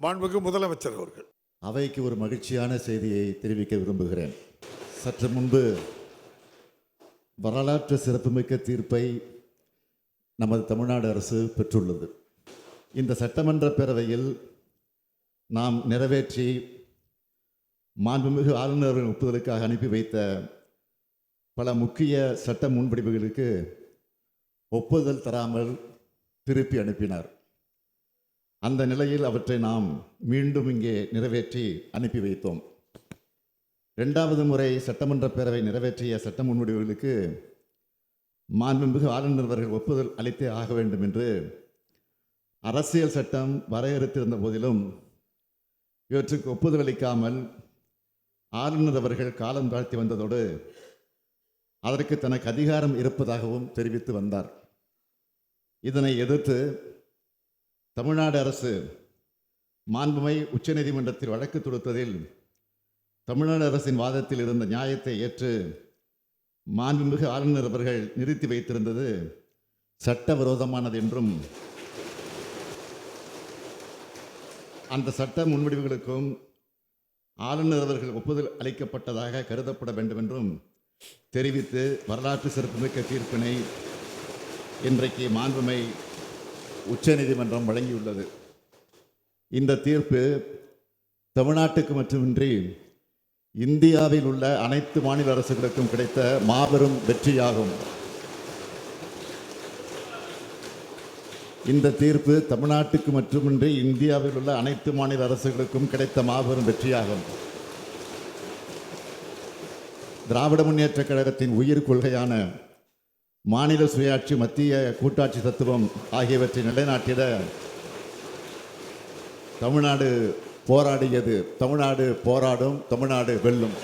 மாண்புமிகு முதலமைச்சர் அவர்கள். அவைக்கு ஒரு மகிழ்ச்சியான செய்தியை தெரிவிக்க விரும்புகிறேன். சற்று முன்பு வரலாற்று சிறப்புமிக்க தீர்ப்பை நமது தமிழ்நாடு அரசு பெற்றுள்ளது. இந்த சட்டமன்ற பேரவையில் நாம் நிறைவேற்றி மாண்புமிகு ஆளுநரின் ஒப்புதலுக்காக அனுப்பி வைத்த பல முக்கிய சட்ட முன்வடிவுகளுக்கு ஒப்புதல் தராமல் திருப்பி அனுப்பினார். அந்த நிலையில் அவற்றை நாம் மீண்டும் இங்கே நிறைவேற்றி அனுப்பி வைத்தோம். 2வது முறை சட்டமன்ற பேரவை நிறைவேற்றிய சட்ட முன்வடிவுகளுக்கு மாண்புமிகு ஆளுநர் அவர்கள் ஒப்புதல் அளித்தே ஆக வேண்டும் என்று அரசியல் சட்டம் வரையறுத்திருந்த போதிலும் இவற்றுக்கு ஒப்புதல் அளிக்காமல் ஆளுநர் அவர்கள் காலம் தாழ்த்தி வந்ததோடு அதற்கு தனக்கு அதிகாரம் இருப்பதாகவும் தெரிவித்து வந்தார். இதனை எதிர்த்து தமிழ்நாடு அரசு மாண்புமை உச்சநீதிமன்றத்தில் வழக்கு தொடுத்ததில் தமிழ்நாடு அரசின் வாதத்தில் இருந்த நியாயத்தை ஏற்று மாண்புமிகு ஆளுநர் அவர்கள் நிறுத்தி வைத்திருந்தது சட்டவிரோதமானது என்றும் அந்த சட்ட முன்வடிவுகளுக்கும் ஆளுநர் அவர்கள் ஒப்புதல் அளிக்கப்பட்டதாக கருதப்பட வேண்டும் என்றும் தெரிவித்து வரலாற்று சிறப்புமிக்க தீர்ப்பினை இன்றைக்கு மாண்புமை உச்சநீதிமன்றம் வழங்கியுள்ளது. இந்த தீர்ப்பு தமிழ்நாட்டுக்கு மட்டுமின்றி இந்தியாவில் உள்ள அனைத்து மாநில அரசுகளுக்கும் கிடைத்த மாபெரும் வெற்றியாகும். இந்த தீர்ப்பு தமிழ்நாட்டுக்கு மட்டுமின்றி இந்தியாவில் உள்ள அனைத்து மாநில அரசுகளுக்கும் கிடைத்த மாபெரும் வெற்றியாகும். திராவிட முன்னேற்ற கழகத்தின் உயிர் கொள்கையான மாநில சுயாட்சி, மத்திய கூட்டாட்சி தத்துவம் ஆகியவற்றை நிலைநாட்டிட தமிழ்நாடு போராடியது. தமிழ்நாடு போராடும், தமிழ்நாடு வெல்லும்.